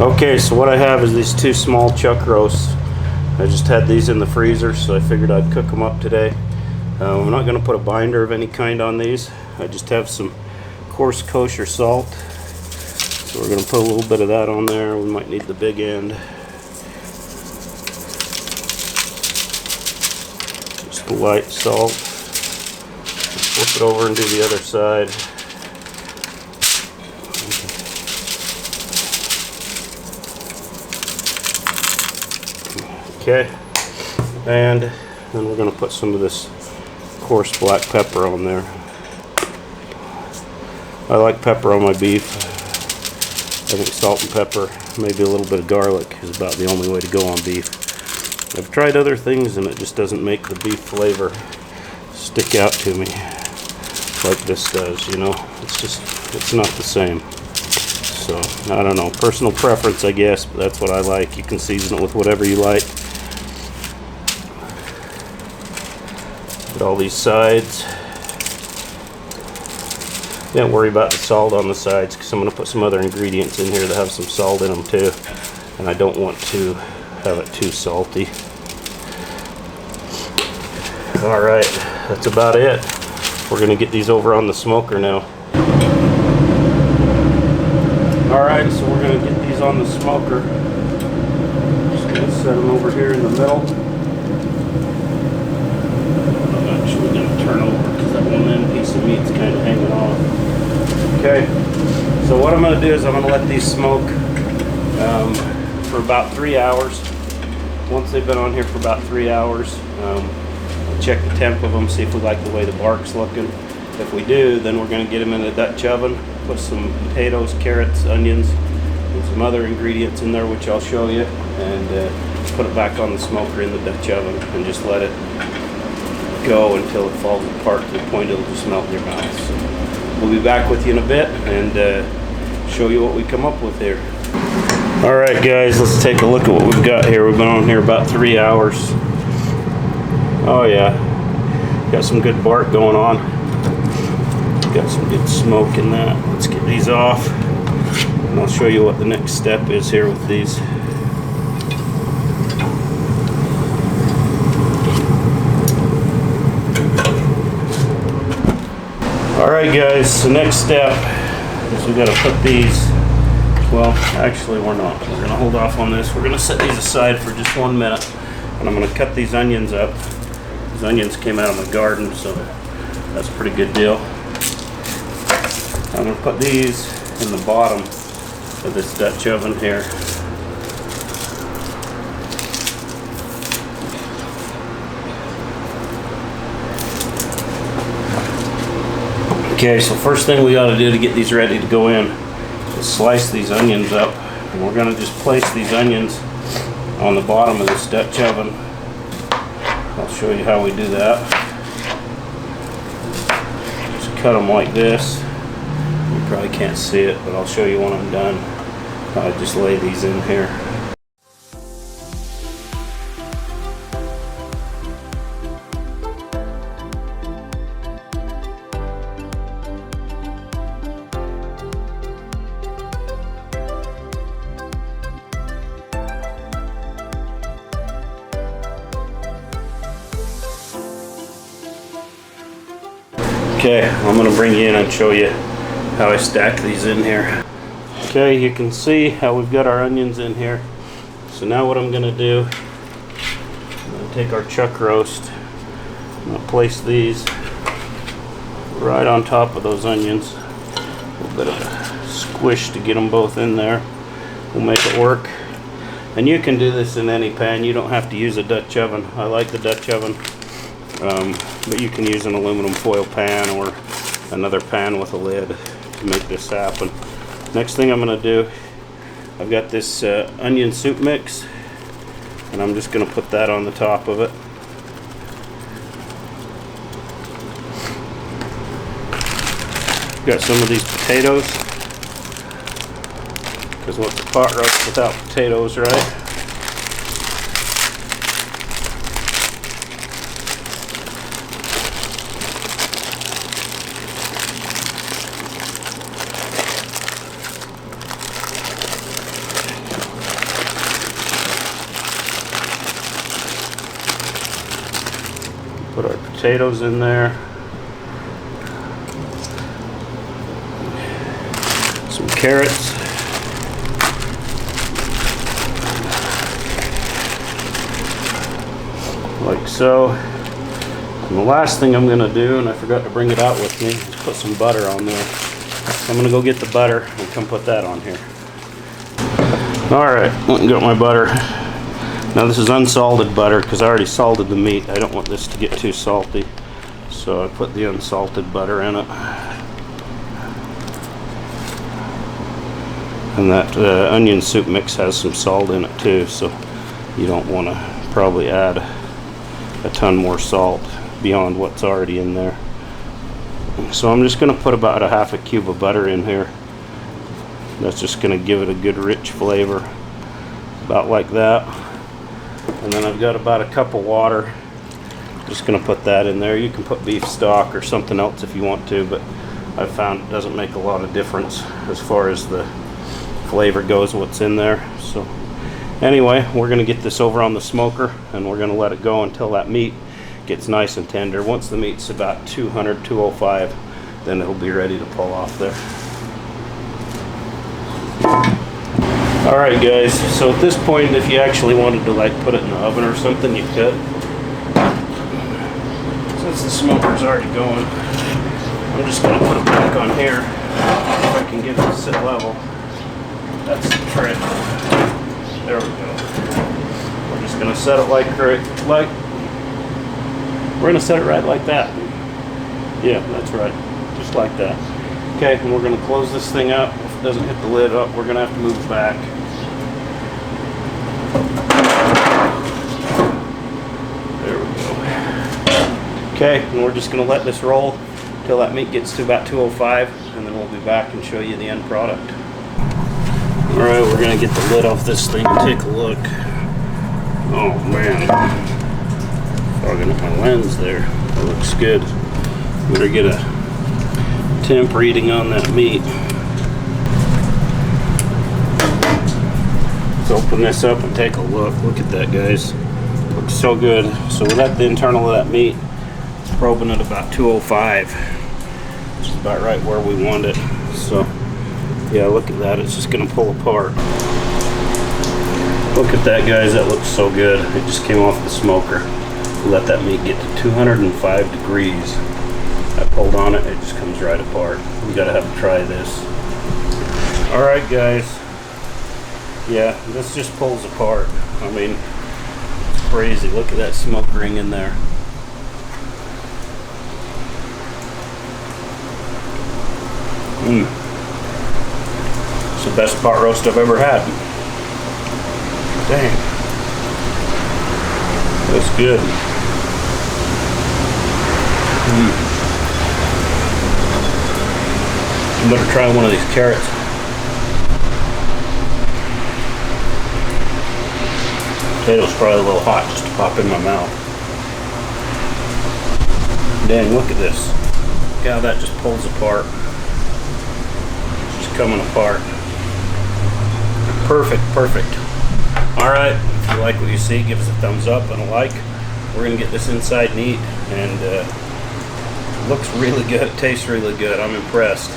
Okay, so what I have is these two small chuck roasts. I just had these in the freezer, so I figured I'd cook them up today. I'm not going to put a binder of any kind on these. I just have some coarse kosher salt. So we're going to put a little bit of that on there. We might need the big end. Just light salt. Flip it over and do the other side. Okay, and then we're going to put some of this coarse black pepper on there. I like pepper on my beef. I think salt and pepper, maybe a little bit of garlic is about the only way to go on beef. I've tried other things and it just doesn't make the beef flavor stick out to me like this does, you know. It's not the same. So, I don't know, personal preference I guess, but that's what I like. You can season it with whatever you like. Get all these sides. Don't worry about the salt on the sides because I'm going to put some other ingredients in here that have some salt in them too. And I don't want to have it too salty. Alright, that's about it. We're going to get these over on the smoker now. Alright, so we're going to get these on the smoker. Just going to set them over here in the middle. I'm actually going to turn over because that one end piece of meat's kind of hanging off. Okay, so what I'm going to do is I'm going to let these smoke for about 3 hours. Once they've been on here for about 3 hours, I'll check the temp of them, see if we like the way the bark's looking. If we do, then we're going to get them in the Dutch oven, put some potatoes, carrots, onions, and some other ingredients in there, which I'll show you, and put it back on the smoker in the Dutch oven and just let it go until it falls apart to the point it'll just melt in your mouth. So we'll be back with you in a bit and show you what we come up with here. Alright guys, let's take a look at what we've got here. We've been on here about 3 hours. Oh yeah, got some good bark going on. Got some good smoke in that. Let's get these off and I'll show you what the next step is here with these. Alright guys, the next step is we got to put these, well actually we're not. We're going to hold off on this. We're going to set these aside for just 1 minute and I'm going to cut these onions up. These onions came out of my garden, so that's a pretty good deal. I'm going to put these in the bottom of this Dutch oven here. Okay, so first thing we got to do to get these ready to go in is slice these onions up. And we're going to just place these onions on the bottom of this Dutch oven. I'll show you how we do that. Just cut them like this. You probably can't see it, but I'll show you when I'm done. I just lay these in here. Okay, I'm going to bring you in and show you how I stack these in here. Okay, you can see how we've got our onions in here. So now what I'm going to do, I'm going to take our chuck roast, I'm going to place these right on top of those onions. A little bit of a squish to get them both in there. We'll make it work. And you can do this in any pan. You don't have to use a Dutch oven. I like the Dutch oven. But you can use an aluminum foil pan or another pan with a lid to make this happen. Next thing I'm going to do, I've got this onion soup mix and I'm just going to put that on the top of it. Got some of these potatoes because what's a pot roast without potatoes, right? Put our potatoes in there. Some carrots. Like so. And the last thing I'm gonna do, and I forgot to bring it out with me, is put some butter on there. So I'm gonna go get the butter and come put that on here. Alright, went and got my butter. Now this is unsalted butter because I already salted the meat. I don't want this to get too salty. So I put the unsalted butter in it. And that onion soup mix has some salt in it too, so you don't want to probably add a ton more salt beyond what's already in there. So I'm just going to put about a half a cube of butter in here. That's just going to give it a good rich flavor, about like that. And then I've got about a cup of water. Just going to put that in there. You can put beef stock or something else if you want to, but I've found it doesn't make a lot of difference as far as the flavor goes, what's in there. So anyway, we're going to get this over on the smoker and we're going to let it go until that meat gets nice and tender. Once the meat's about 200, 205, then it'll be ready to pull off there. Alright guys, so at this point, if you actually wanted to like put it in the oven or something, you could. Since the smoker's already going, I'm just going to put it back on here. If I can get it to sit level. That's the trick. There we go. We're just going to set it like we're going to set it right like that. Yeah, that's right. Just like that. Okay, and we're going to close this thing up. If it doesn't hit the lid up, we're going to have to move it back. There we go. Okay, and we're just going to let this roll until that meat gets to about 205, and then we'll be back and show you the end product. Alright, we're going to get the lid off this thing and take a look. Oh man, fogging up my lens there. That looks good. Better get a temp reading on that meat. Let's open this up and take a look. Look at that, guys. Looks so good. So we let the internal of that meat, it's probing at about 205, which is about right where we want it. So yeah, look at that. It's just going to pull apart. Look at that, guys. That looks so good. It just came off the smoker. We let that meat get to 205 degrees. I pulled on it, it just comes right apart. We gotta have to try this. Alright guys, yeah, this just pulls apart. I mean, it's crazy. Look at that smoke ring in there. It's the best pot roast I've ever had. Dang. That's good. You better try one of these carrots. Potatoes probably a little hot just to pop in my mouth. Dang, look at this. Look how that just pulls apart. It's just coming apart. Perfect, perfect. Alright, if you like what you see, give us a thumbs up and a like. We're going to get this inside neat, and it looks really good. It tastes really good. I'm impressed.